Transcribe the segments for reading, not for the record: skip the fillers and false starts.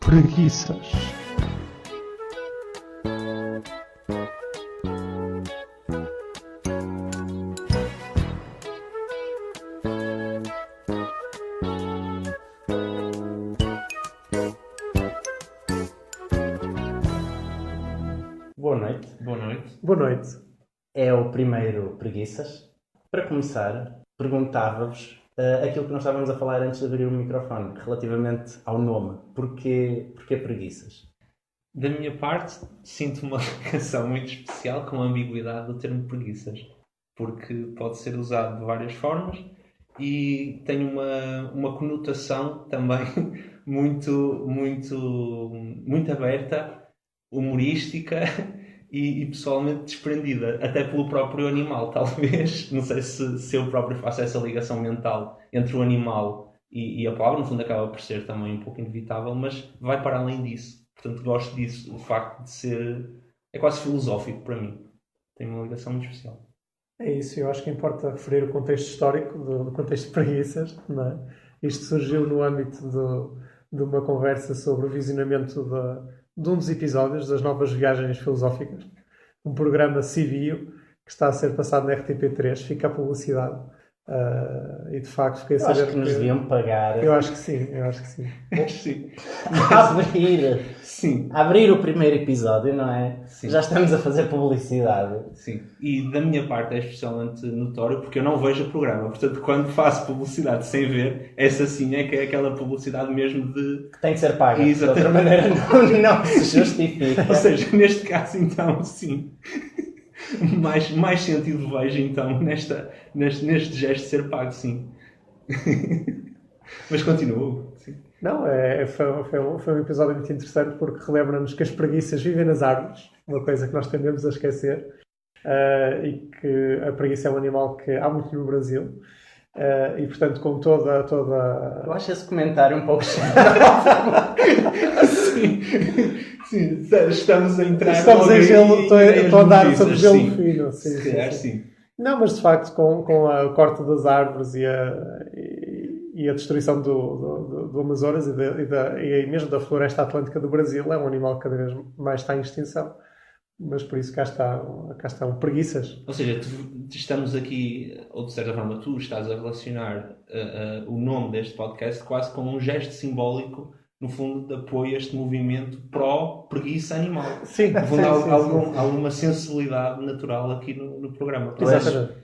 Preguiças. Boa noite. Boa noite. Boa noite. É o primeiro Preguiças. Para começar, perguntava-vos aquilo que nós estávamos a falar antes de abrir o microfone, relativamente ao nome. Porquê Preguiças? Da minha parte, sinto uma ligação muito especial com a ambiguidade do termo preguiças, porque pode ser usado de várias formas e tem uma conotação também muito aberta, humorística e pessoalmente desprendida, até pelo próprio animal, talvez. Não sei se eu próprio faço essa ligação mental entre o animal e a palavra. No fundo acaba por ser também um pouco inevitável, mas vai para além disso. Portanto, gosto disso, o facto de ser... é quase filosófico para mim. Tem uma ligação muito especial. É isso, eu acho que importa referir o contexto histórico do contexto de Preguiças, não é? Isto surgiu no âmbito de uma conversa sobre o visionamento de um dos episódios das Novas Viagens Filosóficas, um programa civil que está a ser passado na RTP3, fica a publicidade. E de facto fiquei a saber Acho que nos deviam pagar. Eu acho que sim. Sim. Abrir o primeiro episódio, não é? Sim. Já estamos a fazer publicidade. Sim. E da minha parte é especialmente notório porque eu não vejo o programa. Portanto, quando faço publicidade sem ver, essa sim é que é aquela publicidade mesmo de... que tem que ser paga. Exatamente. De outra maneira não se justifica. Ou seja, neste caso então, sim. Mais sentido vejo então neste gesto de ser pago, sim. Mas continuo. Sim. Não, foi um episódio muito interessante porque relembra-nos que as preguiças vivem nas árvores, uma coisa que nós tendemos a esquecer, e que a preguiça é um animal que há muito no Brasil, e portanto com toda... Eu acho esse comentário um pouco Sim, estamos a entrar... Estamos em gelo, estou a dar sobre gelo sim. fino. Se calhar sim. Não, mas de facto com o corte das árvores e a destruição do Amazonas e mesmo da floresta atlântica do Brasil, é um animal que cada vez mais está em extinção. Mas por isso cá estão preguiças. Ou seja, estamos aqui, ou de certa forma tu estás a relacionar o nome deste podcast quase com um gesto simbólico, no fundo, de apoio a este movimento pró-preguiça animal. Sim, no fundo, sim. há alguma sensibilidade natural aqui no programa.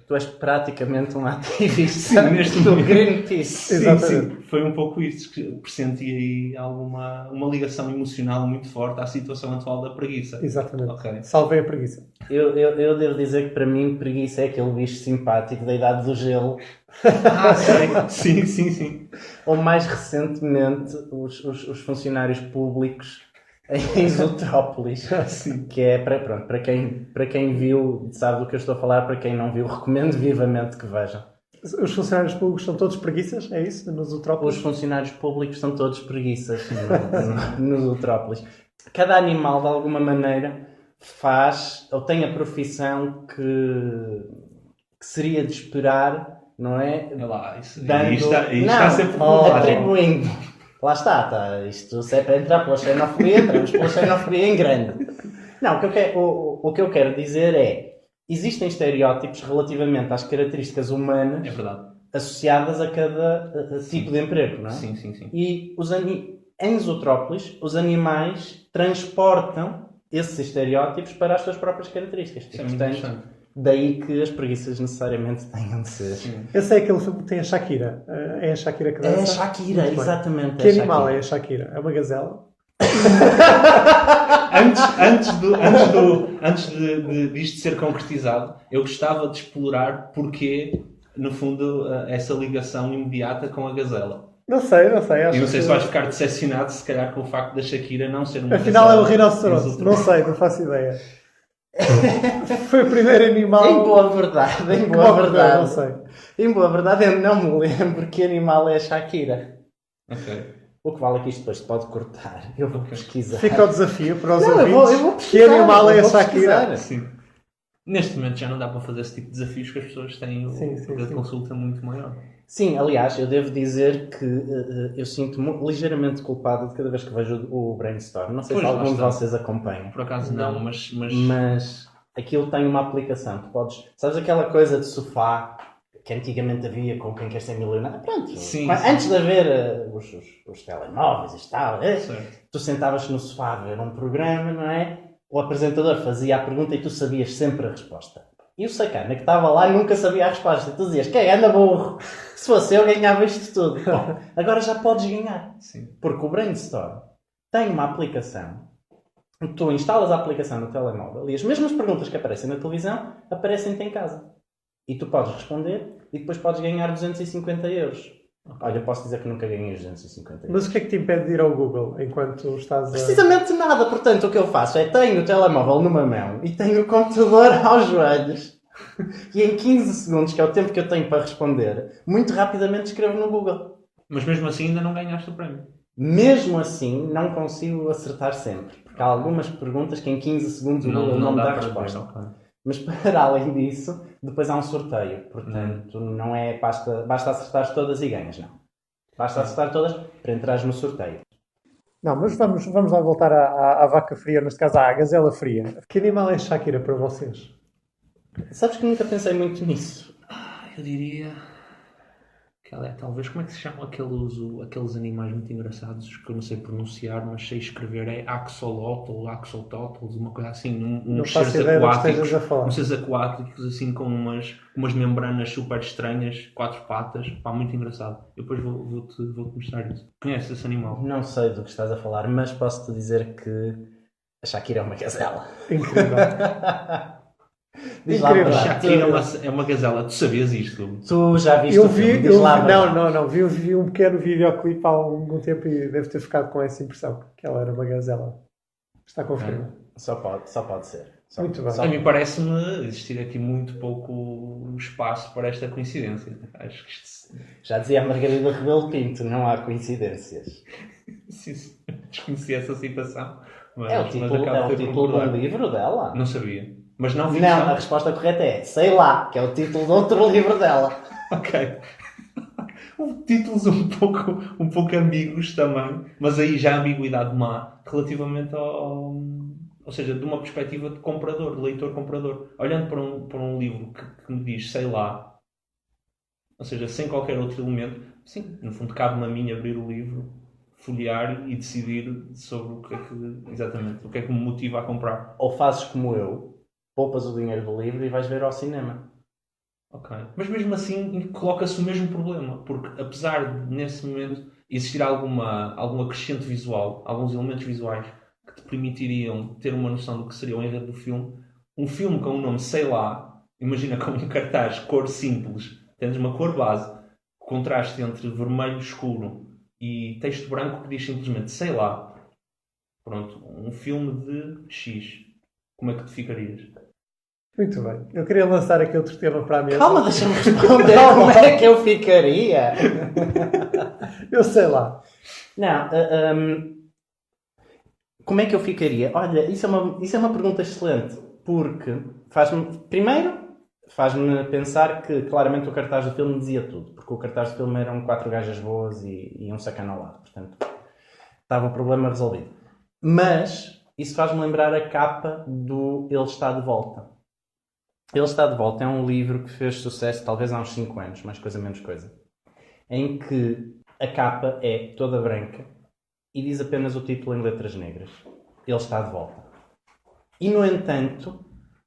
Tu és praticamente um ativista neste do momento. Greenpeace. Sim, foi um pouco isso, que pressenti aí uma ligação emocional muito forte à situação atual da preguiça. Exatamente. Okay. Salvei a preguiça. Eu devo dizer que para mim preguiça é aquele bicho simpático da idade do gelo. Sim. Ou mais recentemente os funcionários públicos em Zootrópolis. Que é, para quem viu, sabe do que eu estou a falar. Para quem não viu, recomendo vivamente que vejam. Os funcionários públicos são todos preguiças? É isso? Nos Zootrópolis? Os funcionários públicos são todos preguiças no Zootrópolis. Cada animal, de alguma maneira, faz ou tem a profissão que seria de esperar, não é? Olha lá, isso Dando... está sempre atribuindo. Lá está. Isto se é para entrar pela xenofobia, entramos pela xenofobia em grande. Não, o que eu quero dizer é, existem estereótipos relativamente às características humanas associadas a cada tipo de emprego, não é? Sim. E em Zootrópolis, os animais transportam esses estereótipos para as suas próprias características. Isso é muito interessante. Daí que as preguiças necessariamente tenham de ser. Sim. Esse é aquele filme que tem a Shakira. É a Shakira que dança? É a Shakira, exatamente. Que animal é a Shakira? É uma gazela? Antes disto ser concretizado, eu gostava de explorar porque, no fundo, essa ligação imediata com a gazela. Não sei. E não sei se vais ficar decepcionado, se calhar, com o facto da Shakira não ser uma Afinal gazela. é o rinoceronte. Não sei, não faço ideia. Foi o primeiro animal... Em boa verdade. Não sei. Em boa verdade, eu não me lembro que animal é a Shakira. Ok. O que vale é que isto depois pode cortar. Eu vou pesquisar. Fica o desafio para os ouvintes. Eu vou pesquisar. Que animal é a Shakira? Pesquisar. Sim. Neste momento já não dá para fazer esse tipo de desafios que as pessoas têm o poder de consulta muito maior. Sim, aliás, eu devo dizer que eu sinto-me ligeiramente culpado de cada vez que vejo o Brainstorm. Não sei Pois, se lá algum de está. vocês acompanha. Por acaso não, mas Mas aquilo tem uma aplicação. Tu podes... Sabes aquela coisa de sofá que antigamente havia com Quem Quer Ser Milionário? Pronto. Sim, Antes de haver os telemóveis e tal, certo. tu sentavas no sofá a ver um programa, não é? O apresentador fazia a pergunta e tu sabias sempre a resposta. E o sacana que estava lá nunca sabia a resposta. Tu dizias, quem anda burro? Se fosse eu, ganhava isto tudo. Bom, agora já podes ganhar. Sim. Porque o Brainstorm tem uma aplicação. Tu instalas a aplicação no telemóvel e as mesmas perguntas que aparecem na televisão aparecem-te em casa. E tu podes responder e depois podes ganhar 250 euros. Olha, eu posso dizer que nunca ganhei os 250 euros. Mas o que é que te impede de ir ao Google enquanto estás a... Precisamente nada. Portanto, o que eu faço é tenho o telemóvel numa mão e tenho o computador aos joelhos. E em 15 segundos, que é o tempo que eu tenho para responder, muito rapidamente escrevo no Google. Mas mesmo assim ainda não ganhaste o prémio. Mesmo assim, não consigo acertar sempre. Porque há algumas perguntas que em 15 segundos o Google não me dá a resposta. Ok. Mas para além disso, depois há um sorteio. Portanto, não é basta acertar todas e ganhas, não. Basta acertar todas para entrares no sorteio. Não, mas vamos lá voltar à vaca fria, neste caso à gazela fria. Que animal é Shakira para vocês? Sabes que nunca pensei muito nisso. Eu diria que ela é talvez, como é que se chamam aqueles animais muito engraçados que eu não sei pronunciar, mas sei escrever, é axolotl ou axolotls, uma coisa assim, Não uns faço seres ideia do que aquáticos, estejas a falar. uns seres aquáticos assim com umas membranas super estranhas, 4 patas, pá, muito engraçado. Eu depois vou-te mostrar isso. Conheces esse animal? Não sei do que estás a falar, mas posso-te dizer que a Shakira é uma gazela. Incrível. Diz lá a Incrível. verdade. Shakira é uma gazela. Tu sabias isto? Tu já viste Eu o filme? vi, Diz lá a verdade. não, vi um pequeno videoclipe há algum tempo e devo ter ficado com essa impressão, que ela era uma gazela. Está confirmado. Só pode ser. Muito bem. A mim parece-me existir aqui muito pouco espaço para esta coincidência. Acho que isto... Já dizia a Margarida Rebelo Pinto, não há coincidências. Sim, desconheci essa citação. Mas, É o mas título, acabo é por o título de concordar. um livro dela. Não sabia. Mas não Não, ficção. a resposta correta é Sei Lá, que é o título de outro livro dela. Ok. Títulos um pouco ambíguos também, mas aí já a ambiguidade má relativamente ou seja, de uma perspectiva de comprador, de leitor-comprador. Olhando para um livro que me diz, sei lá, ou seja, sem qualquer outro elemento, sim, no fundo cabe-me a mim abrir o livro, folhear e decidir sobre o que é que me motiva a comprar. Ou fazes como eu, poupas o dinheiro do livro e vais ver ao cinema. Ok. Mas mesmo assim coloca-se o mesmo problema, porque apesar de nesse momento existir algum acrescente visual, alguns elementos visuais que te permitiriam ter uma noção do que seria o enredo do filme, um filme com um nome, sei lá, imagina com um cartaz, cor simples, tens uma cor base, contraste entre vermelho escuro e texto branco que diz simplesmente, sei lá, pronto, um filme de X. Como é que te ficarias? Muito bem. Eu queria lançar aqui outro tema para a mesa. Calma, deixa-me responder como é que eu ficaria. Eu sei lá. Não, como é que eu ficaria? Olha, isso é uma pergunta excelente, porque faz-me pensar que claramente o cartaz do filme dizia tudo, porque o cartaz do filme eram 4 gajas boas e um sacana ao lado, portanto estava o problema resolvido. Mas isso faz-me lembrar a capa do Ele Está de Volta. Ele Está de Volta é um livro que fez sucesso talvez há uns 5 anos, mais coisa menos coisa, em que a capa é toda branca e diz apenas o título em letras negras. Ele está de volta. E, no entanto,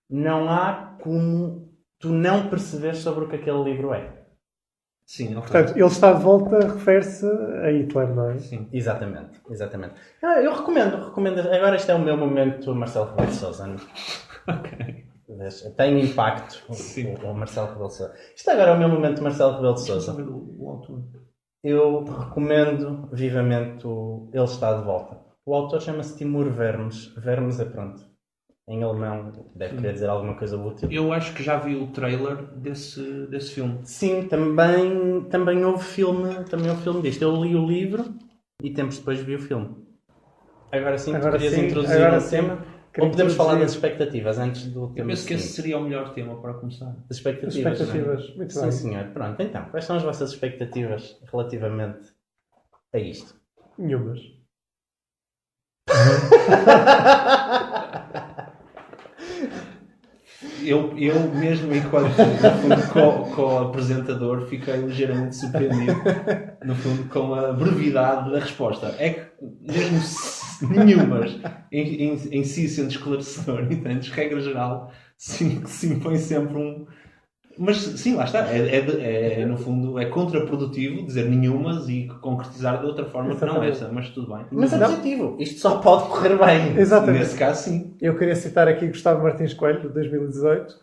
não há como tu não perceberes sobre o que aquele livro é. Sim, ok. Portanto, ele está de volta, refere-se a Hitler, não é? Sim. Exatamente. Eu recomendo. Agora este é o meu momento Marcelo Rebelo de Sousa. Ok. Tem impacto Sim. o Marcelo Rebelo de Sousa. Isto agora é o meu momento Marcelo Rebelo de Sousa. Deixa-me saber o autor. Eu recomendo vivamente o Ele Está de Volta. O autor chama-se Timur Vermes. Vermes é pronto. Em alemão deve querer dizer alguma coisa útil. Eu acho que já vi o trailer desse filme. Sim, também houve filme disto. Eu li o livro e tempos depois vi o filme. Agora sim, tu querias introduzir um tema? Ou podemos falar das introduzir expectativas antes do Eu tema penso que esse seguinte? seria o melhor tema para começar. Das as expectativas. expectativas. Muito Sim, bem. senhor. Pronto, então, quais são as vossas expectativas relativamente a isto? Nenhumas. Eu mesmo enquanto no fundo, com o apresentador fiquei ligeiramente surpreendido no fundo com a brevidade da resposta. É que mesmo nenhumas em si sendo esclarecedor, entendes? Regra geral, sim, que se impõe sempre um. Mas sim, lá está. No fundo, é contraprodutivo dizer nenhumas e concretizar de outra forma que não essa, mas tudo bem. Mas é Não. positivo. Isto só pode correr bem. Exatamente. Nesse caso, sim. Eu queria citar aqui Gustavo Martins Coelho, de 2018,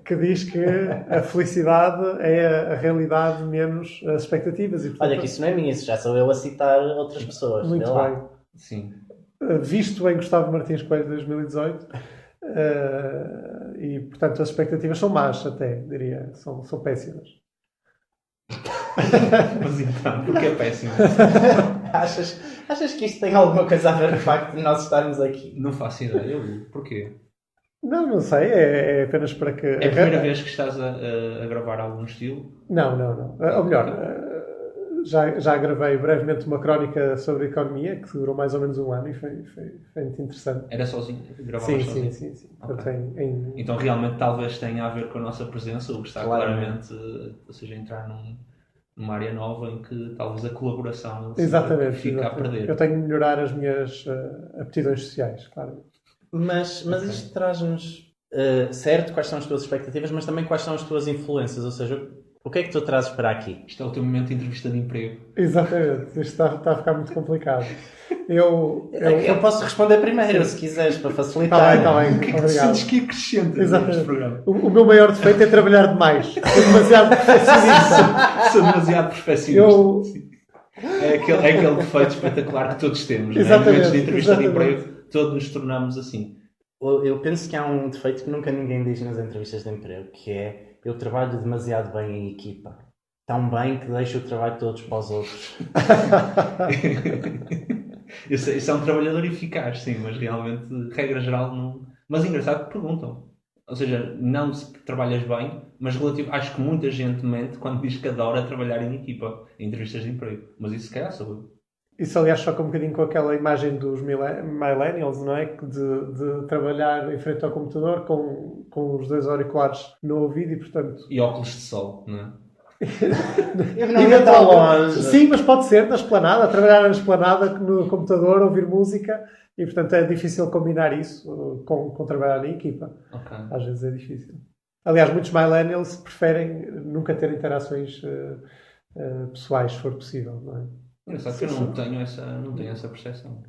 que diz que a felicidade é a realidade menos as expectativas. E, portanto, Olha que isso não é minha, isso já sou eu a citar outras pessoas. muito Vê lá. bem. Sim. Visto em Gustavo Martins Coelho, de 2018, e, portanto, as expectativas são más, até, diria. São péssimas. Mas então, porque é péssimo. Achas que isto tem alguma coisa a ver com o facto de nós estarmos aqui? Não faço ideia. Porquê? Não sei. É apenas para que... É a primeira vez que estás a gravar algo no estilo? Não. Ou melhor, já gravei brevemente uma crónica sobre economia, que durou mais ou menos um ano e foi muito interessante. Era sozinho? Gravavas sozinho? Sim. Ok. Portanto, Então realmente talvez tenha a ver com a nossa presença, o que está Claramente. claramente, ou seja, entrar numa área nova em que talvez a colaboração Exatamente. fica a exatamente. perder. Eu tenho de melhorar as minhas aptidões sociais, claro. Mas isto traz-nos, certo, quais são as tuas expectativas, mas também quais são as tuas influências, ou seja, o que é que tu trazes para aqui? Isto é o teu momento de entrevista de emprego. Exatamente. Isto está a ficar muito complicado. Eu Eu posso responder primeiro, se quiseres, para facilitar. Está bem. O que é que tu Obrigado. sentes que acrescenta Exatamente. neste programa? O meu maior defeito é trabalhar demais. Sou demasiado perfeccionista. Sou demasiado perfeccionista. Eu- Sim. É aquele defeito espetacular que todos temos. Não é? Em Exatamente, momentos de entrevista de exatamente. emprego, todos nos tornamos assim. Eu penso que há um defeito que nunca ninguém diz nas entrevistas de emprego, que é eu trabalho demasiado bem em equipa. Tão bem que deixo o trabalho todos para os outros. Isso é um trabalhador eficaz, sim, mas realmente, regra geral, não. Mas engraçado que perguntam. Ou seja, não se trabalhas bem, mas acho que muita gente mente quando diz que adora trabalhar em equipa, em entrevistas de emprego. Mas isso se calhar sou eu. Isso, aliás, choca um bocadinho com aquela imagem dos millennials, não é? De trabalhar em frente ao computador com os dois auriculares no ouvido e, portanto... E óculos de sol, não é? Eu não ia tão longe. Sim, mas pode ser na esplanada, a trabalhar na esplanada no computador, ouvir música e, portanto, é difícil combinar isso com trabalhar em equipa. Ok. Às vezes é difícil. Aliás, muitos millennials preferem nunca ter interações pessoais, se for possível, não é? Engraçado que eu não tenho essa percepção.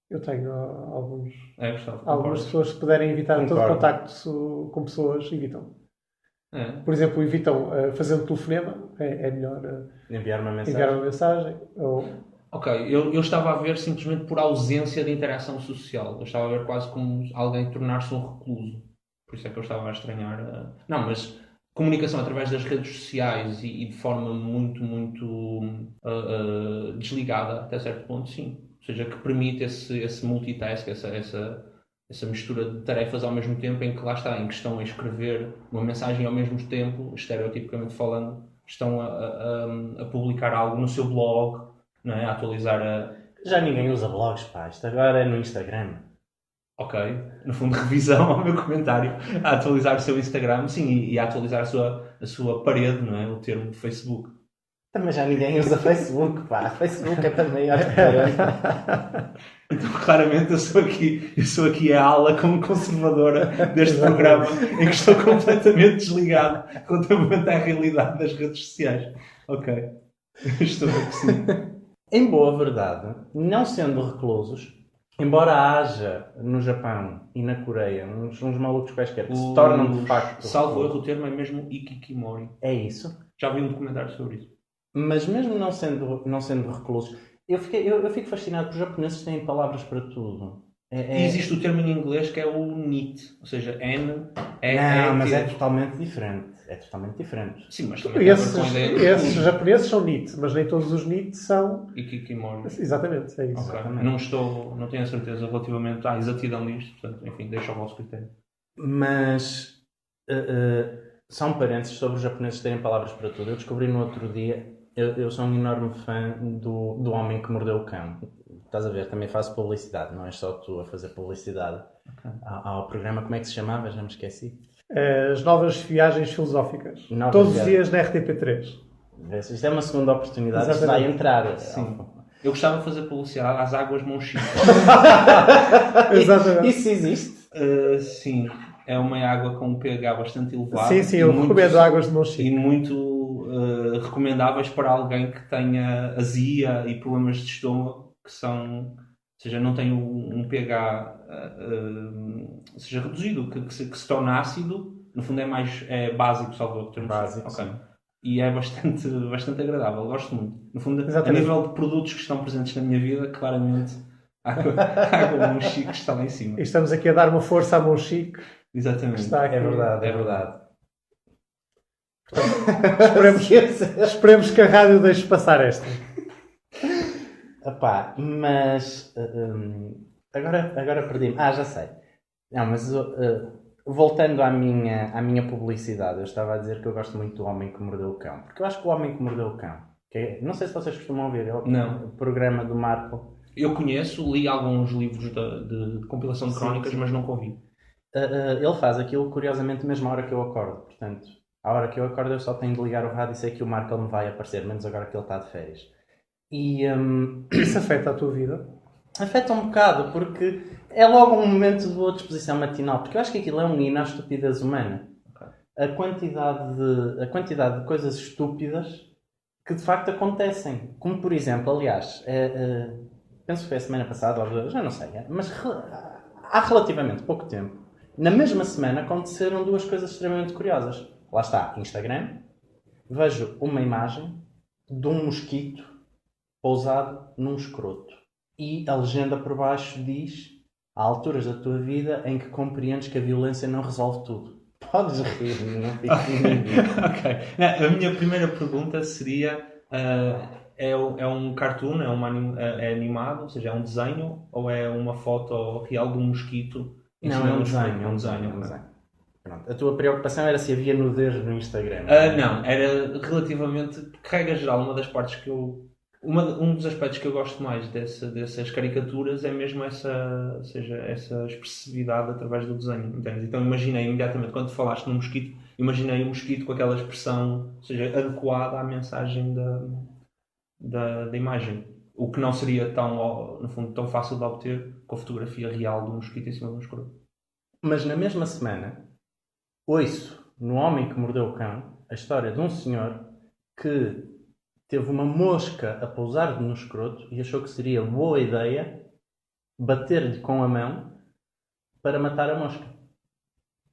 Eu tenho alguns... É, Gustavo, Algumas concordas? pessoas que puderem evitar todo Concordo. contacto com pessoas, evitam. É. Por exemplo, evitam fazer um telefonema, é melhor Enviar uma mensagem. enviar uma mensagem. Ou... Ok, eu estava a ver simplesmente por ausência de interação social. Eu estava a ver quase como alguém tornar-se um recluso. Por isso é que eu estava a estranhar. Não, mas comunicação através das redes sociais e de forma muito desligada até certo ponto, sim. Ou seja, que permite esse multitask, essa mistura de tarefas ao mesmo tempo, em que lá está, em que estão a escrever uma mensagem ao mesmo tempo, estereotipicamente falando, estão a publicar algo no seu blog, não é? A atualizar Já ninguém usa blogs, pá. Isto agora é no Instagram. Ok, no fundo, revisão ao meu comentário, a atualizar o seu Instagram, sim, e a atualizar a sua parede, não é? O termo Facebook. Também já ninguém usa Facebook, pá. Facebook é para maior que Então, claramente, eu sou aqui a ala como conservadora deste programa, em que estou completamente desligado relativamente à realidade das redes sociais. Ok, estou a ver que sim. Em boa verdade, não sendo reclusos, embora haja no Japão e na Coreia uns malucos quaisquer que se tornam de facto... Salvo erro, o termo é mesmo Ikikimori. É isso. Já vi um documentário sobre isso. Mas mesmo não sendo reclusos, eu fico fascinado porque os japoneses têm palavras para tudo. E existe o termo em inglês que é o NEET, ou seja, N, E, Não, mas é T. totalmente diferente. é totalmente diferente. Sim, mas também tem a ver com a ideia do Esses fundo. japoneses são NEET, mas nem todos os NEET são. E Kikimori. Exatamente, é isso. Ok. Exatamente. Não tenho a certeza relativamente à exatidão disto, portanto, enfim, deixa ao vosso critério. Mas só um parênteses sobre os japoneses terem palavras para tudo. Eu descobri no outro dia, eu sou um enorme fã do Homem que Mordeu o Cão. Estás a ver, também faço publicidade, não é só tu a fazer publicidade ao programa. Como é que se chamava? Já me esqueci. As novas viagens filosóficas. Novas Todos os viagens. dias na RTP3. Isto é uma segunda oportunidade, isto Exatamente. vai entrar. Sim. Eu gostava de fazer publicidade às águas Monchique. Exatamente. Isso existe? Sim, é uma água com um pH bastante elevado. Sim, e eu muito- recomendo águas de E Monchique. muito recomendáveis para alguém que tenha azia e problemas de estômago, que são, ou seja, não tem um pH seja reduzido, que se torna ácido. No fundo é básico, salvo o termo. Básico, Ok. sim. E é bastante agradável, gosto muito. No fundo, Exatamente. a nível de produtos que estão presentes na minha vida, claramente a água Monchique está lá em cima. E estamos aqui a dar uma força à Monchique, que Exatamente. está aqui. É verdade, é É verdade. Esperemos que a rádio deixe passar esta. Epá, mas agora perdi-me. Já sei. Não, mas voltando à minha publicidade, eu estava a dizer que eu gosto muito do Homem que Mordeu o Cão. Porque eu acho que o Homem que Mordeu o Cão, não sei se vocês costumam ouvir, é o Não. programa do Marco. Eu conheço, li alguns livros de compilação de Sim, crónicas, sim. mas nunca ouvi. Ele faz aquilo, curiosamente, mesmo à hora que eu acordo. Portanto, à hora que eu acordo, eu só tenho de ligar o rádio e sei que o Marco me vai aparecer, menos agora que ele está de férias. E Isso afeta a tua vida? afeta um bocado, porque é logo um momento de boa disposição matinal, porque eu acho que aquilo é um hino à estupidez humana. Ok. A quantidade de coisas estúpidas que de facto acontecem. Como, por exemplo, aliás, penso que foi a semana passada, ou já não sei, mas há relativamente pouco tempo, na mesma semana aconteceram duas coisas extremamente curiosas. Lá está, Instagram, vejo uma imagem de um mosquito pousado num escroto. E a legenda por baixo diz: há alturas da tua vida em que compreendes que a violência não resolve tudo. Podes rir, não fico inimigo. Ok. A minha primeira pergunta seria: é um cartoon, é animado, ou seja, é um desenho, ou é uma foto real de um mosquito? Não, é um desenho. É um desenho. um ok. desenho. Pronto. A tua preocupação era se havia nudez no Instagram. Não, era relativamente, porque, regra geral, uma das partes que eu. Um dos aspectos que eu gosto mais dessas caricaturas é mesmo essa expressividade através do desenho, entendes? Então imaginei imediatamente, quando falaste no mosquito, imaginei o mosquito com aquela expressão, ou seja, adequada à mensagem da imagem. O que não seria no fundo, tão fácil de obter com a fotografia real do mosquito em cima do escroto. Mas na mesma semana, ouço no Homem que Mordeu o Cão a história de um senhor que teve uma mosca a pousar no escroto e achou que seria boa ideia bater-lhe com a mão para matar a mosca.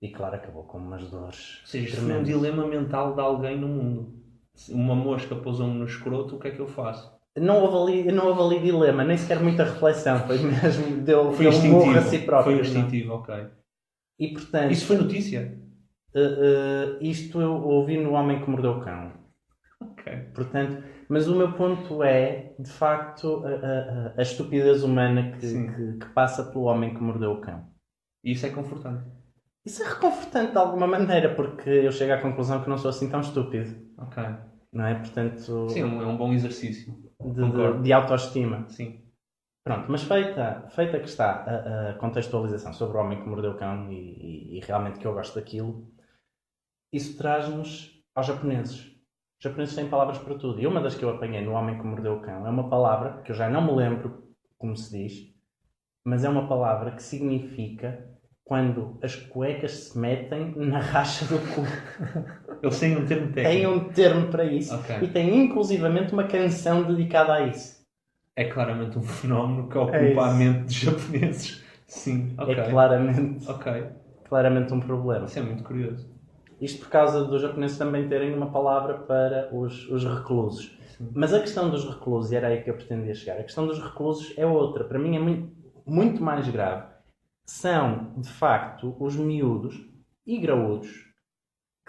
E claro, acabou com umas dores. Ou seja, isto foi um tremendas. dilema mental de alguém no mundo. Se uma mosca pousou-me no escroto, o que é que eu faço? Não houve ali dilema, nem sequer muita reflexão. Foi mesmo, deu Foi um murro instintivo. a si próprio. Foi não? instintivo, ok. E portanto, Isso foi notícia? isto eu ouvi no Homem que Mordeu o Cão. Ok. Portanto, mas o meu ponto é, de facto, a estupidez humana que passa pelo Homem que Mordeu o Cão. E isso é confortante. Isso é reconfortante de alguma maneira, porque eu chego à conclusão que não sou assim tão estúpido. Ok. Não é? Portanto, Sim, é um bom exercício. Concordo. de autoestima. Sim. Pronto, mas feita que está a contextualização sobre o Homem que Mordeu o Cão e realmente que eu gosto daquilo, isso traz-nos aos japoneses. Os japoneses têm palavras para tudo. E uma das que eu apanhei no Homem que Mordeu o Cão é uma palavra que eu já não me lembro como se diz, mas é uma palavra que significa quando as cuecas se metem na racha do cu. Eles têm um termo técnico. Tem um termo para isso. Ok. E tem inclusivamente uma canção dedicada a isso. É claramente um fenómeno que É ocupa isso. a mente dos japoneses. Sim, ok. É claramente um problema. Isso é muito curioso. Isto por causa dos japoneses também terem uma palavra para os reclusos. Sim. Mas a questão dos reclusos, e era aí que eu pretendia chegar, a questão dos reclusos é outra. Para mim é muito mais grave. São, de facto, os miúdos e graúdos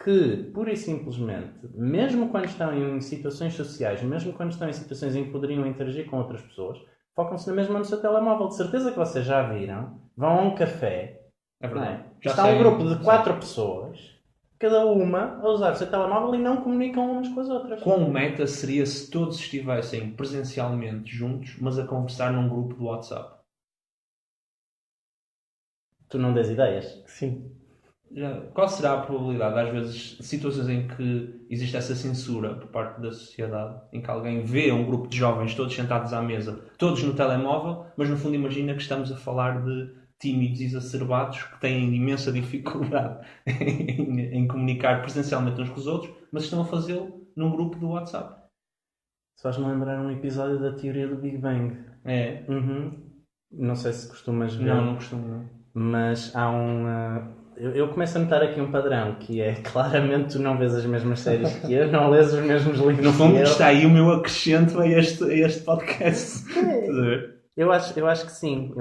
que, pura e simplesmente, mesmo quando estão em situações sociais, mesmo quando estão em situações em que poderiam interagir com outras pessoas, focam-se na mesma no seu telemóvel. De certeza que vocês já viram, vão a um café, É não verdade. é? Já Está sei, um grupo de sei. 4 pessoas, cada uma a usar o seu telemóvel e não comunicam umas com as outras. Quão meta seria se todos estivessem presencialmente juntos, mas a conversar num grupo do WhatsApp? Tu não dês ideias? Sim. Qual será a probabilidade, às vezes, situações em que existe essa censura por parte da sociedade, em que alguém vê um grupo de jovens todos sentados à mesa, todos no telemóvel, mas no fundo imagina que estamos a falar de tímidos e exacerbados que têm imensa dificuldade em comunicar presencialmente uns com os outros, mas estão a fazê-lo num grupo do WhatsApp. Faz-me lembrar um episódio da teoria do Big Bang. É. Não sei se costumas ver. Não costumo. Não. Mas há um... Eu começo a notar aqui um padrão, que é claramente tu não vês as mesmas séries que eu, não lês os mesmos livros No fundo que eu. está aí o meu acrescento a este podcast. Estás a ver? Eu acho que sim,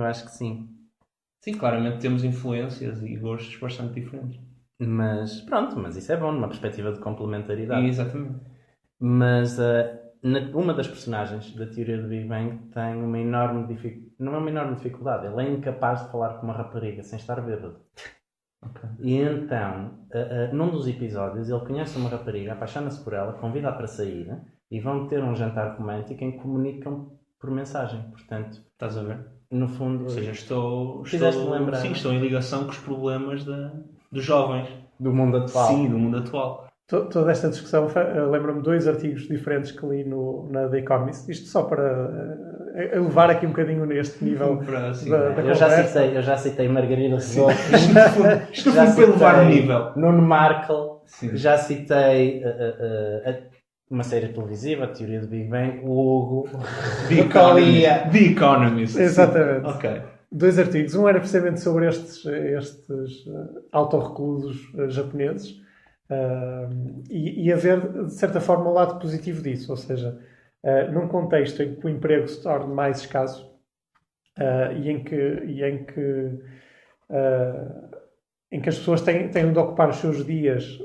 Sim, claramente temos influências e gostos bastante diferentes. Mas pronto, mas isso é bom, numa perspectiva de complementaridade. Exatamente. Mas uma das personagens da teoria do Big Bang tem uma enorme dificuldade. Não é uma enorme dificuldade, ele é incapaz de falar com uma rapariga sem estar bêbado. Okay. E então, num dos episódios, ele conhece uma rapariga, apaixona-se por ela, convida-a para sair e vão ter um jantar romântico em que comunicam por mensagem. Portanto, Estás a ver? no fundo, Ou seja, estou fizeste-me lembrar. Sim, estou em ligação com os problemas dos jovens. do mundo atual. Sim, do mundo atual. Toda esta discussão lembra-me de 2 artigos diferentes que li na The Economist. Isto só para elevar aqui um bocadinho neste nível Sim, da conversa. Eu já citei Margarida Resolve. Isto não foi para elevar o nível. Nuno Markle. Sim. Já citei uma série televisiva, a teoria do Big Bang, o Hugo, The Economist. Exatamente. Ok. 2 artigos. Um era precisamente sobre estes autorreclusos japoneses e haver, de certa forma, um lado positivo disso. Ou seja, num contexto em que o emprego se torne mais escasso e em que as pessoas têm de ocupar os seus dias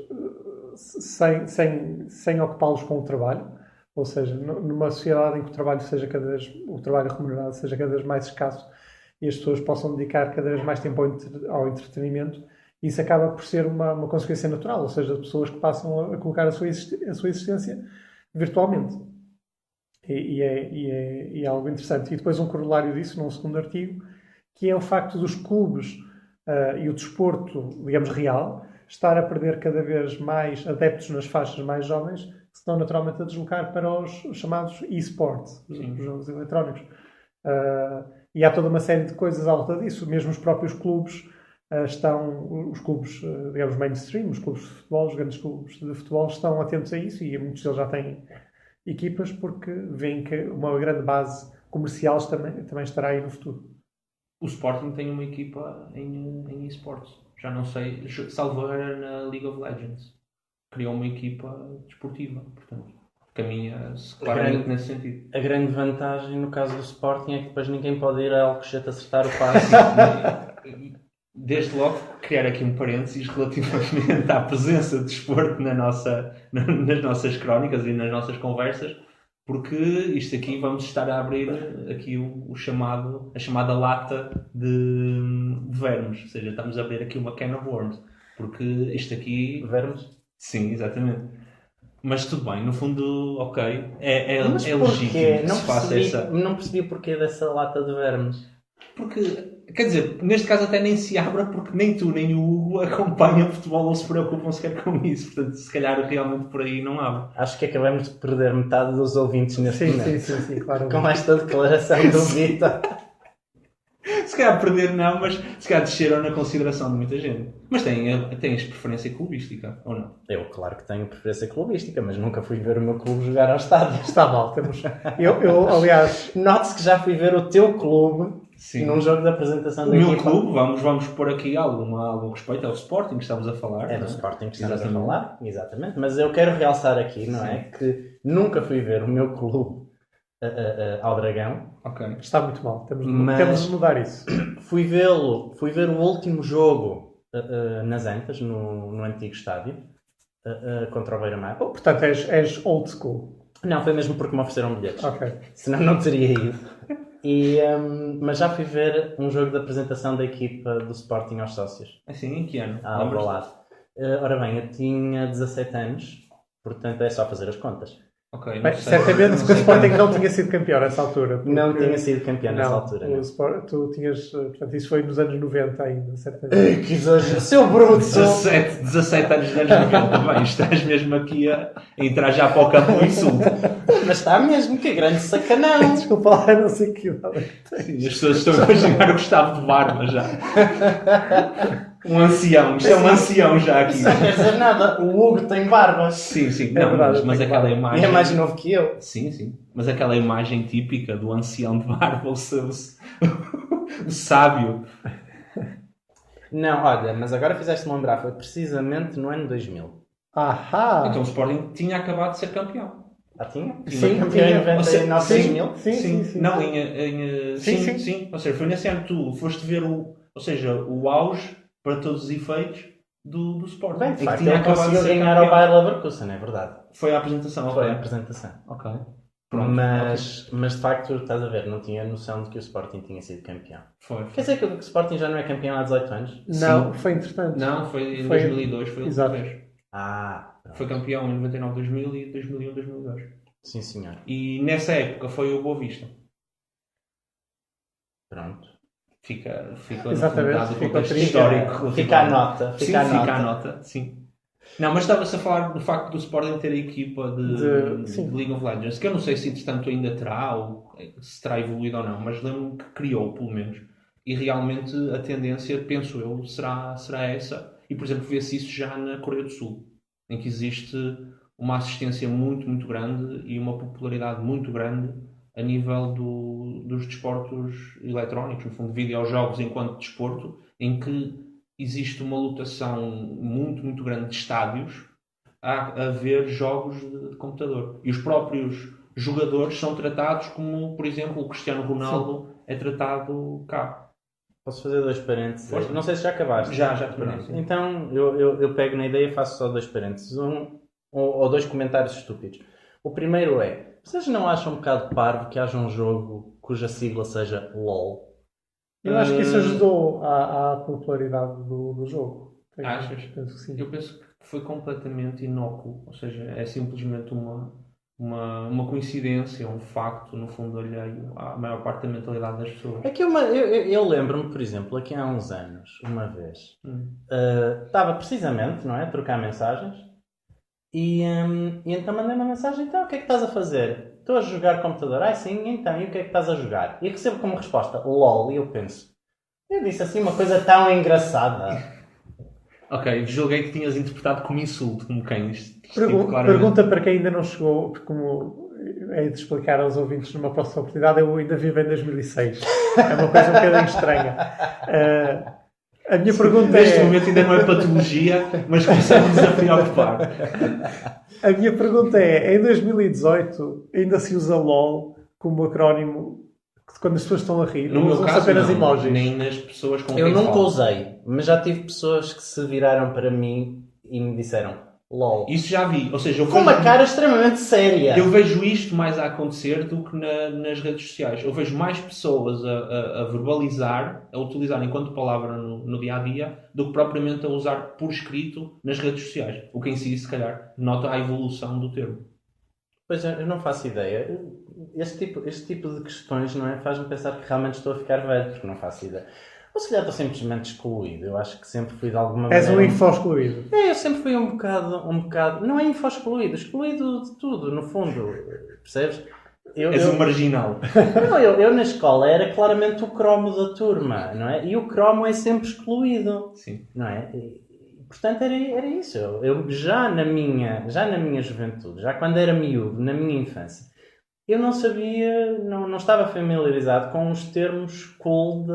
sem ocupá-los com o trabalho, ou seja, numa sociedade em que o trabalho remunerado seja cada vez mais escasso e as pessoas possam dedicar cada vez mais tempo ao entretenimento, isso acaba por ser uma consequência natural, ou seja, de pessoas que passam a colocar a sua existência virtualmente. E é algo interessante. E depois um corolário disso, num segundo artigo, que é o facto dos clubes e o desporto, digamos, real, estar a perder cada vez mais adeptos nas faixas mais jovens, que se estão naturalmente a deslocar para os chamados e-sports, os jogos eletrónicos. E há toda uma série de coisas à volta disso. Mesmo os próprios clubes os clubes, digamos, mainstream, os clubes de futebol, os grandes clubes de futebol estão atentos a isso e muitos deles já têm equipas porque veem que uma grande base comercial também estará aí no futuro. O Sporting tem uma equipa em esportes. Já não sei, salvo era na League of Legends. Criou uma equipa desportiva, portanto, caminha-se claramente nesse sentido. A grande vantagem no caso do Sporting é que depois ninguém pode ir a Alcochete acertar o passe. Desde logo, criar aqui um parênteses relativamente à presença de desporto nas nossas crónicas e nas nossas conversas, porque isto aqui vamos estar a abrir aqui a chamada lata de vermes, ou seja, estamos a abrir aqui uma can of worms, porque isto aqui... Vermes? Sim, exatamente. Mas tudo bem, no fundo, ok, é legítimo que se faça essa... Não percebi o porquê dessa lata de vermes. Porque, quer dizer, neste caso até nem se abra porque nem tu nem o Hugo acompanham futebol ou se preocupam sequer com isso. Portanto, se calhar realmente por aí não abre. Acho que acabamos de perder metade dos ouvintes neste momento. Sim, claro. Com esta declaração do Vitor. Se calhar perder não, mas se calhar desceram na consideração de muita gente. Mas tens preferência clubística, ou não? Eu, claro que tenho preferência clubística, mas nunca fui ver o meu clube jogar ao estádio. Está mal, eu aliás... Note-se que já fui ver o teu clube. Sim. Num jogo de apresentação da equipa. O equipa. meu clube, vamos pôr aqui algum respeito ao Sporting que estamos a falar. É do Sporting que estamos a falar, exatamente. Mas eu quero realçar aqui, não é? Que nunca fui ver o meu clube ao Dragão. Ok. Está muito mal, temos de mudar isso. Fui ver o último jogo nas Antas, no antigo estádio. contra o Beira-Mar. Portanto, és old school. Não, foi mesmo porque me ofereceram bilhetes. Ok. Senão não teria ido. Mas já fui ver um jogo de apresentação da equipa do Sporting aos sócios. Assim, em que ano? À Alvalade. Ora bem, eu tinha 17 anos, portanto é só fazer as contas. Ok. Bem, certamente que o Sporting não tinha sido campeão nessa altura. Não tinha sido campeão nessa altura. Não. Tu tinhas... Portanto, isso foi nos anos 90 ainda, certamente. Que exagero. Seu bruto! 17 anos de anos 90. Bem, estás mesmo aqui a entrar já para o campo do insulto. Mas está mesmo, que grande sacanão! Desculpa lá, não sei que idade. Sim, as pessoas estão a imaginar o Gustavo de barba já. Um ancião. Isto é um ancião já aqui. Isso não quer dizer nada. O Hugo tem barba. Sim, sim. É Não, verdade, mas tem aquela barba. imagem... E é mais novo que eu. Sim, sim. Mas aquela imagem típica do ancião de barba, o sábio. Não, olha, mas agora fizeste-me lembrar. Foi precisamente no ano 2000. Ahá! Então o Sporting tinha acabado de ser campeão. Tinha? Sim, Foi campeão tinha. em 99, Sim. 2000? Sim. Não, Sim. sim. Ou seja, foi nesse ano que tu foste ver o auge, para todos os efeitos, do Sporting. Bem, Em de que facto, tinha ele acabado de conseguiu ser ganhar campeão. ao Bayer Leverkusen, é verdade. Foi a apresentação, Foi a ok. apresentação. Ok. Pronto, Mas de facto, estás a ver, não tinha noção de que o Sporting tinha sido campeão. Foi. Quer dizer que o Sporting já não é campeão há 18 anos? Não, foi entretanto. Não, foi em Foi- 2002, foi a Exato. última vez. Pronto. Foi campeão em 99-2000 e 2001-2002. Sim, senhor. E nessa época foi o Boa Vista. Pronto. Fica Exatamente, dado o fica contexto triste. histórico. Fica a nota. Sim, fica a nota, sim. Não, mas estava-se a falar do facto do Sporting ter a equipa de Sim. League of Legends, que eu não sei se entretanto ainda terá, ou se terá evoluído ou não, mas lembro-me que criou, pelo menos. E realmente a tendência, penso eu, será essa. E, por exemplo, vê-se isso já na Coreia do Sul, em que existe uma assistência muito, muito grande e uma popularidade muito grande a nível dos desportos eletrónicos, no fundo, videojogos enquanto desporto, em que existe uma lotação muito, muito grande de estádios a ver jogos de computador. E os próprios jogadores são tratados como, por exemplo, o Cristiano Ronaldo é tratado cá. Posso fazer 2 parênteses? Força. Não sei se já acabaste. Já terminei. Pronto. Então eu pego na ideia e faço só 2 parênteses. Ou 2 comentários estúpidos. O primeiro é: vocês não acham um bocado parvo que haja um jogo cuja sigla seja LOL? Eu acho que isso ajudou à popularidade do jogo. Achas? Penso que sim. Eu penso que foi completamente inócuo, ou seja, é simplesmente uma coincidência, um facto, no fundo, alheio à maior parte da mentalidade das pessoas. É que eu lembro-me, por exemplo, aqui há uns anos, uma vez, estava precisamente, não é, a trocar mensagens e então mandei uma mensagem: então o que é que estás a fazer? Estou a jogar computador. Sim, então, e o que é que estás a jogar? E recebo como resposta LOL, e eu penso, eu disse assim uma coisa tão engraçada. Ok, julguei que tinhas interpretado como insulto, como quem isto tipo, claramente... Pergunta para quem ainda não chegou, porque como é de explicar aos ouvintes numa próxima oportunidade, eu ainda vivo em 2006. É uma coisa um bocadinho estranha. A minha pergunta Neste momento ainda não é patologia, mas começamos a preocupar. A minha pergunta é: em 2018 ainda se usa LOL como acrónimo quando as pessoas estão a rir? No Ou meu usam-se caso, apenas não, emojis? nem nas pessoas com Eu quem nunca falo. usei, mas já tive pessoas que se viraram para mim e me disseram LOL. Isso já vi, ou seja, Com uma cara extremamente séria. eu vejo isto mais a acontecer do que nas redes sociais. Eu vejo mais pessoas a verbalizar, a utilizar enquanto palavra no dia-a-dia, do que propriamente a usar por escrito nas redes sociais. O que em si, se calhar, nota a evolução do termo. Pois eu não faço ideia. Este tipo de questões, não é, faz-me pensar que realmente estou a ficar velho, porque não faço ideia. Ou se calhar estou simplesmente excluído. Eu acho que sempre fui de alguma És maneira... um info excluído. Eu sempre fui um bocado... Não é info excluído de tudo, no fundo. Percebes? És um marginal. Não, eu na escola era claramente o cromo da turma, não é? E o cromo é sempre excluído, Sim. não é? Portanto, era isso. Eu já na minha juventude, já quando era miúdo, na minha infância, eu não sabia, não estava familiarizado com os termos cool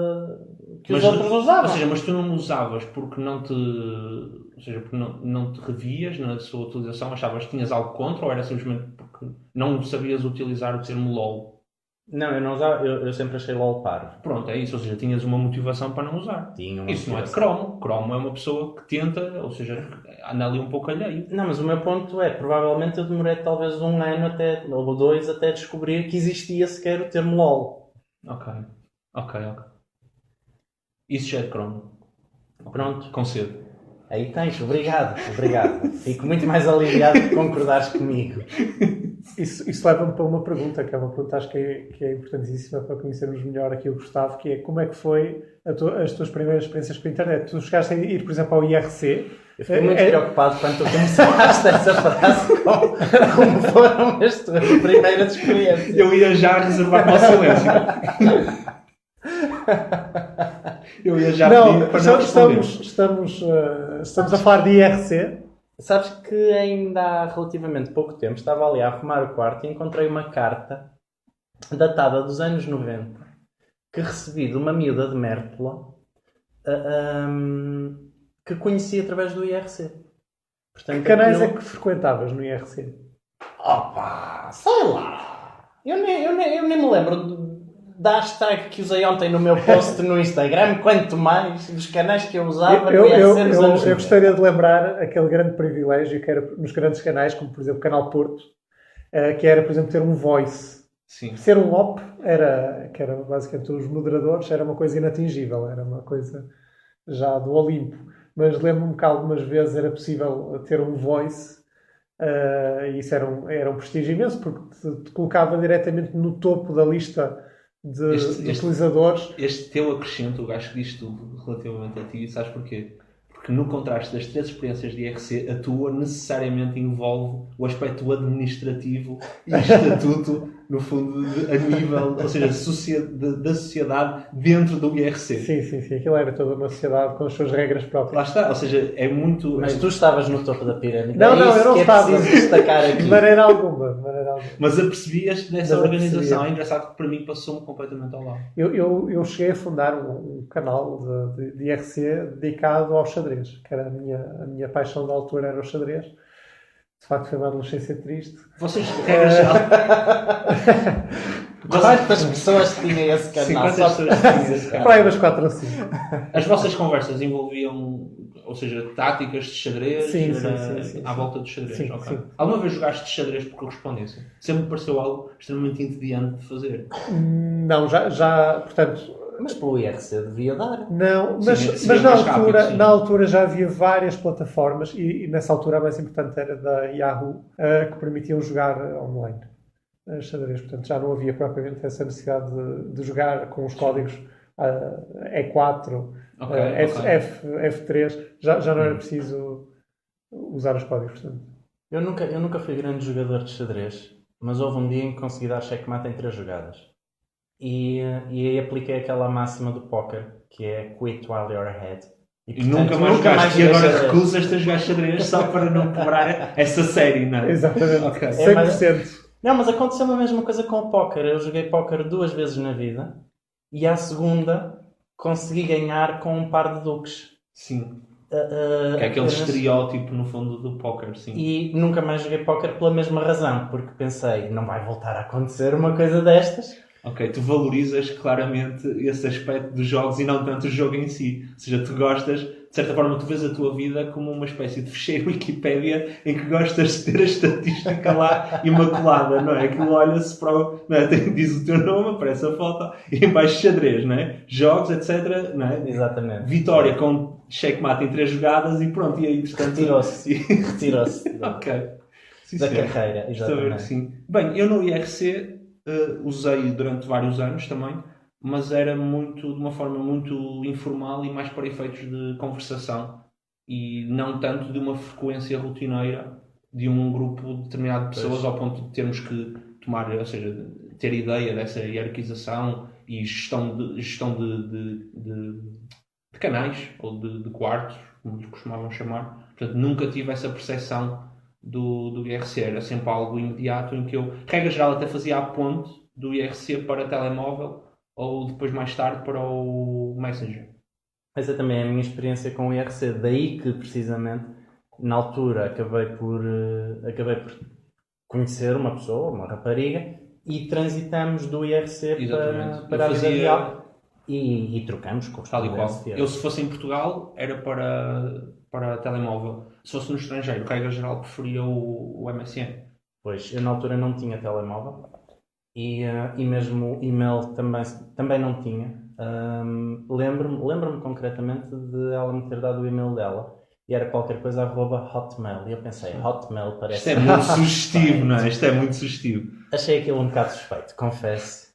que os outros usavam. Ou seja, mas tu não usavas porque não te... Ou seja, porque não te revias na sua utilização, achavas que tinhas algo contra, ou era simplesmente porque não sabias utilizar o termo LOL? Não, eu não usava, eu sempre achei LOL parvo. Pronto, é isso. Ou seja, tinhas uma motivação para não usar. Tinha uma Isso não é de motivação. cromo. Cromo é uma pessoa que tenta, ou seja, anda ali um pouco alheio. Não, mas o meu ponto é, provavelmente eu demorei talvez 1 ano até, ou 2 até descobrir que existia sequer o termo LOL. Ok. Isso já é de cromo. Pronto. Concedo. Aí tens, obrigado. Fico muito mais aliviado de concordares comigo. Isso leva-me para uma pergunta, que é uma pergunta acho que é importantíssima para conhecermos melhor aqui o Gustavo, que é como é que foi as tuas primeiras experiências com a internet? Tu chegaste a ir, por exemplo, ao IRC? Eu fiquei muito preocupado quando tu começaste essa frase como foram as tuas primeiras experiências. Eu ia já reservar para o silêncio. Eu ia já pedir para não responder. Estamos a falar de IRC. Sabes que ainda há relativamente pouco tempo estava ali a arrumar o quarto e encontrei uma carta datada dos anos 90 que recebi de uma miúda de Mértola que conheci através do IRC. Portanto, Que canais é que frequentavas no IRC? Opa, sei lá. Eu nem me lembro da hashtag que usei ontem no meu post no Instagram, quanto mais dos canais que eu usava no IRC nos anos 90. Eu gostaria de lembrar aquele grande privilégio que era nos grandes canais, como por exemplo o Canal Porto, que era, por exemplo, ter um voice. Sim. Ser um op, que era basicamente os moderadores, era uma coisa inatingível, era uma coisa já do Olimpo. Mas lembro-me que algumas vezes era possível ter um voice, e isso era um prestígio imenso, porque te colocava diretamente no topo da lista de utilizadores. Este teu acrescento, o gajo que diz tudo relativamente a ti, sabes porquê? Porque no contraste das 3 experiências de IRC, a tua necessariamente envolve o aspecto administrativo e estatuto, no fundo, a nível, ou seja, da sociedade dentro do IRC. Sim. Aquilo era toda uma sociedade com as suas regras próprias. Lá está, ou seja, é muito... Mas tu estavas no topo da pirâmide. Não, eu não estava. É preciso destacar aqui. De maneira alguma. Mas apercebias dessa Mas organização. apercebia. É engraçado que para mim passou-me completamente ao lado. Eu cheguei a fundar um canal de IRC dedicado ao xadrez, que era a minha paixão da altura era o xadrez. De facto foi uma adolescência triste. Vocês, regra geral... Quantas pessoas tinha esse canal? 50 pessoas tinham esse canal. Para aí umas 4 ou 5. As vossas conversas envolviam, ou seja, táticas de xadrez? Sim, à volta do xadrez? Sim, ok. sim. Alguma vez jogaste xadrez por correspondência? Sempre me pareceu algo extremamente entediante de fazer. Não, portanto... Mas pelo IRC devia dar. Não, Sim, mas seria mais rápido, sim. na altura já havia várias plataformas e nessa altura a mais importante era da Yahoo, que permitiam jogar online xadrez. Portanto, já não havia propriamente essa necessidade de jogar com os códigos E4, F3. Já não era preciso usar os códigos. Portanto. Eu nunca fui grande jogador de xadrez, mas houve um dia em que consegui dar checkmate em 3 jogadas. E aí apliquei aquela máxima do póquer, que é quit while you're ahead. E portanto, nunca mais e agora recusas-te a jogar xadrez só para não quebrar essa série, não é? Exatamente. Okay. 100%. Não, mas aconteceu a mesma coisa com o póquer. Eu joguei póquer 2 vezes na vida e à segunda consegui ganhar com um par de duques. Sim. Que é aquele estereótipo, no fundo, do póquer, sim. E nunca mais joguei póquer pela mesma razão, porque pensei, não vai voltar a acontecer uma coisa destas. Ok, tu valorizas claramente esse aspecto dos jogos e não tanto o jogo em si. Ou seja, tu gostas, de certa forma, tu vês a tua vida como uma espécie de fecheiro Wikipédia em que gostas de ter a estatística lá imaculada, não é? Aquilo olha-se para o... Não é? Diz o teu nome, aparece a foto e em baixo xadrez, não é? Jogos, etc. Não é? Exatamente. Vitória com checkmate em 3 jogadas e pronto. E aí, portanto... Retirou-se. Ok. Sim, da carreira, exatamente. Sim. Bem, eu no IRC... usei durante vários anos também, mas era de uma forma muito informal e mais para efeitos de conversação e não tanto de uma frequência rotineira de um grupo determinado de pessoas ao ponto de termos que tomar, ou seja, ter ideia dessa hierarquização e gestão de canais ou de quartos, como lhes costumavam chamar. Portanto, nunca tive essa percepção do IRC, era sempre algo imediato em que eu, regra geral, até fazia a ponte do IRC para telemóvel ou depois mais tarde para o Messenger. Essa também é a minha experiência com o IRC, daí que precisamente na altura acabei por conhecer uma pessoa, uma rapariga, e transitamos do IRC Exatamente. para a Eu vida fazia- real e trocamos com os Tal e qual. IRC. Eu, se fosse em Portugal, era para telemóvel. Se fosse no estrangeiro, regra geral, preferia o MSN. Pois, eu na altura não tinha telemóvel e mesmo e-mail também não tinha. Lembro-me concretamente de ela me ter dado o e-mail dela e era qualquer coisa @hotmail. E eu pensei, Hotmail Isto parece... é muito sugestivo, não é? Isto é muito sugestivo. Achei aquilo um bocado suspeito, confesso.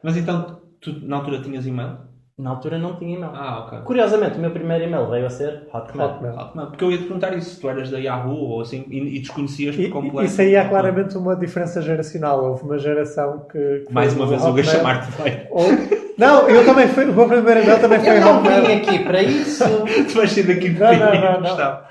Mas então, tu na altura tinhas e-mail? Na altura não tinha e-mail. Ah, ok. Curiosamente, o meu primeiro e-mail veio a ser Hotmail. Hotmail. Porque eu ia te perguntar isso, se tu eras da Yahoo ou assim, e desconhecias por completo. Isso aí há claramente uma diferença geracional. Houve uma geração que Mais foi uma o vez o Hugo a Hotmail. chamar-te bem. Não, eu também fui. O meu primeiro e-mail também foi Eu não Hotmail. vim aqui para isso. Tu vais ser daqui de Não, não, pequeno, não. Gustavo.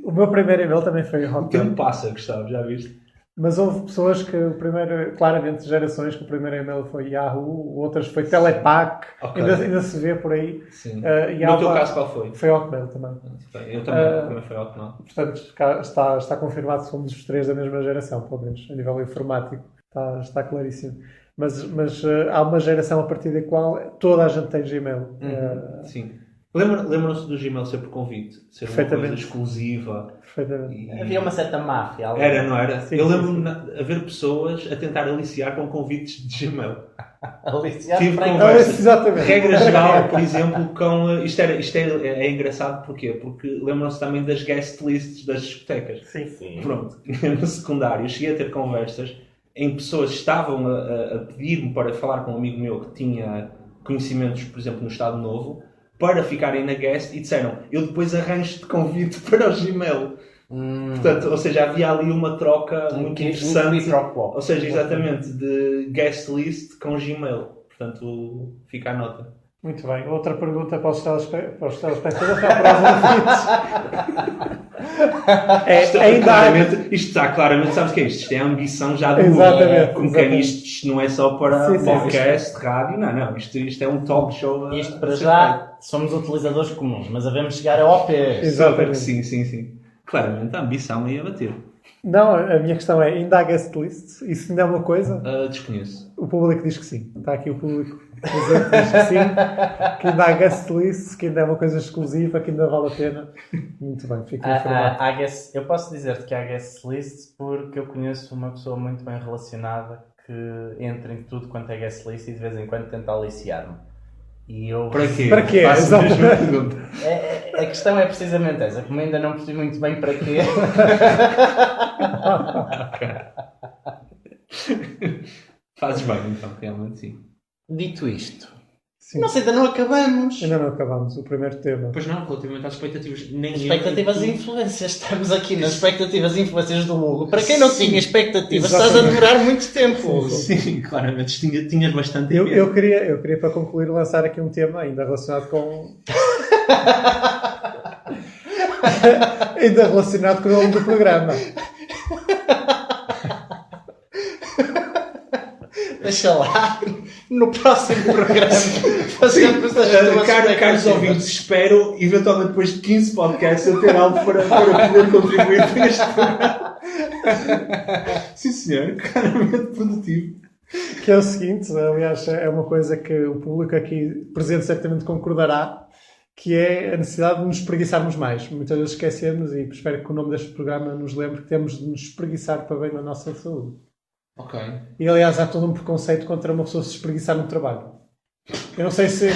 O meu primeiro e-mail também foi O tempo Hotmail. passa, Gustavo, já viste? Mas houve pessoas que o primeiro, claramente gerações que o primeiro e-mail foi Yahoo, outras foi Telepac, Ok. ainda se vê por aí. Sim. E No há teu uma- caso, qual foi? Foi Hotmail também. Eu também foi Hotmail. Portanto, está confirmado que somos os três da mesma geração, pelo menos a nível informático. Está claríssimo. Mas há uma geração a partir da qual toda a gente tem Gmail. Sim. Lembram-se do Gmail ser por convite? Ser uma coisa Perfeitamente. exclusiva? Perfeitamente. E- Havia uma certa máfia. ali. Era, não era? Sim, Eu sim, lembro-me a ver pessoas a tentar aliciar com convites de Gmail. Aliciar Tive Frank. conversa. Exatamente. Regra geral, por exemplo, com... Isto é engraçado porquê? Porque lembram-se também das guest lists das discotecas. Sim. Sim. Pronto, no secundário cheguei a ter conversas em que pessoas estavam a pedir-me para falar com um amigo meu que tinha conhecimentos, por exemplo, no Estado Novo, para ficarem na guest e disseram, eu depois arranjo-te convite para o Gmail. Portanto, ou seja, havia ali uma troca muito interessante. Ou seja, exatamente, de guest list com Gmail. Portanto, fica a nota. Muito bem. Outra pergunta para os telespectadores, para os ouvintes. Isto está claramente, sabes o que é isto? Isto é a ambição já do Exatamente, como quem exatamente. isto não é só para Sim, sim, podcast, rádio, não, isto é um talk show. Isto para já somos utilizadores comuns, mas havemos chegar a OPs. Exatamente. Sim. Claramente a ambição aí a bater. Não, a minha questão é, ainda há guest lists? Isso ainda é uma coisa? Desconheço. O público diz que sim. Está aqui o público presente, diz que sim. Que ainda há guest lists, que ainda é uma coisa exclusiva, que ainda vale a pena. Muito bem, fico informado. Eu posso dizer-te que há guest lists porque eu conheço uma pessoa muito bem relacionada que entra em tudo quanto é guest list e de vez em quando tenta aliciar-me. E eu... Para quê? Para quê? Faço a mesma Exato. pergunta. A questão é precisamente essa, como ainda não percebi muito bem para quê. Fazes bem, então, realmente sim. Dito isto, Sim. nós ainda não acabamos. Ainda não acabamos o primeiro tema. Pois não, relativamente às expectativas, nem Expectativas e influências. Estamos aqui nas expectativas e influências do Hugo. Para quem não tinha expectativas, estás a Exatamente. demorar muito tempo, Hugo. Sim, claramente, tinhas bastante Eu queria, para concluir, lançar aqui um tema ainda relacionado com... ainda relacionado com o nome do programa. Deixa lá. No próximo programa fazemos as tuas Caros expectativas. ouvintes, espero, eventualmente depois de 15 podcasts, eu ter algo para poder contribuir para este programa. Sim, senhor, claramente produtivo. Que é o seguinte, aliás, é uma coisa que o público aqui presente certamente concordará, que é a necessidade de nos espreguiçarmos mais. Muitas vezes esquecemos, e espero que o nome deste programa nos lembre que temos de nos espreguiçar para bem na nossa saúde. Ok. E aliás, há todo um preconceito contra uma pessoa se espreguiçar no trabalho. Eu não sei se...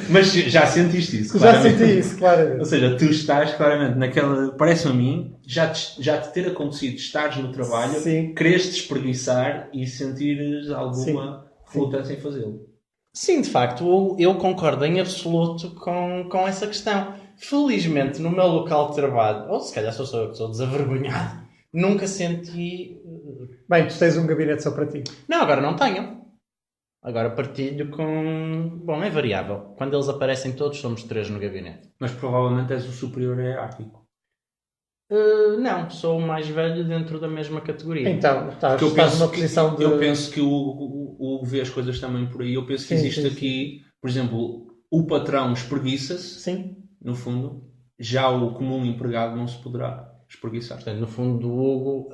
Mas já sentiste isso, Já claramente. senti isso, Ou claramente. seja, tu estás claramente naquela... Parece-me a mim, já te ter acontecido estares no trabalho, Sim. quereres te espreguiçar e sentires alguma relutância em fazê-lo. Sim, de facto, eu concordo em absoluto com essa questão. Felizmente, no meu local de trabalho, ou se calhar sou eu que sou desavergonhado, nunca senti... Bem, tu tens um gabinete só para ti. Não, agora não tenho. Agora partilho com... Bom, é variável. Quando eles aparecem todos, somos 3 no gabinete. Mas provavelmente és o superior hierárquico. Não, sou o mais velho dentro da mesma categoria. Então, estás Porque eu numa penso, posição de... eu penso que o vê as coisas também por aí. Eu penso que Sim, existe sim, aqui, por exemplo, o patrão espreguiça-se, Sim. no fundo, já o comum empregado não se poderá espreguiçar. Portanto, no fundo, o Hugo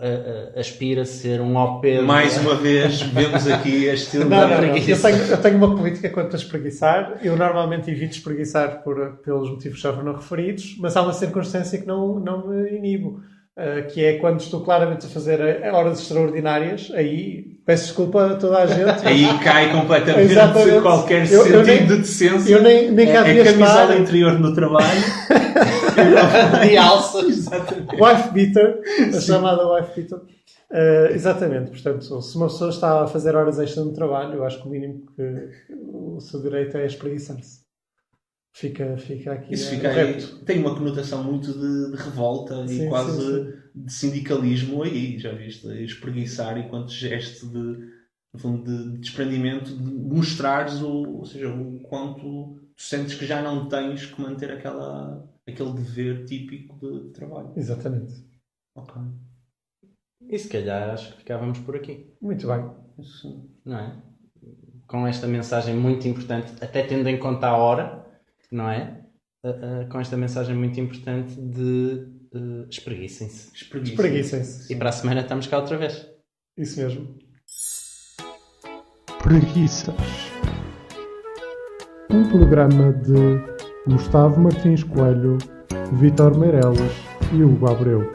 aspira a ser um OP. Mais uma vez, vemos aqui este estilo Não, da não. preguiça. Eu tenho uma política quanto a espreguiçar. Eu normalmente evito espreguiçar pelos motivos que já foram referidos, mas há uma circunstância que não me inibo, que é quando estou claramente a fazer horas extraordinárias, aí peço desculpa a toda a gente. Aí cai completamente Exatamente. qualquer Eu sentido nem- de decência. Eu nem cá devia É camisola estar. interior no trabalho. de alças. Exatamente. Wife beater, a chamada wife beater. Exatamente, portanto, se uma pessoa está a fazer horas extras no trabalho, eu acho que o mínimo que o seu direito é espreguiçar-se. Fica aqui Isso o fica aí, repto. tem uma conotação muito de revolta Sim, e quase sim. de sindicalismo aí, já viste? Espreguiçar enquanto gesto no fundo, de desprendimento, de mostrares ou seja, o quanto tu sentes que já não tens que manter aquele dever típico de trabalho. Exatamente. Ok. E se calhar acho que ficávamos por aqui, Muito bem. Isso. não é? Com esta mensagem muito importante, até tendo em conta a hora, não é? Com esta mensagem muito importante de espreguiçem-se. Espreguiçem-se. E para a semana estamos cá outra vez. Isso mesmo. Preguiças. Um programa de Gustavo Martins Coelho, Vítor Meireles e Hugo Abreu.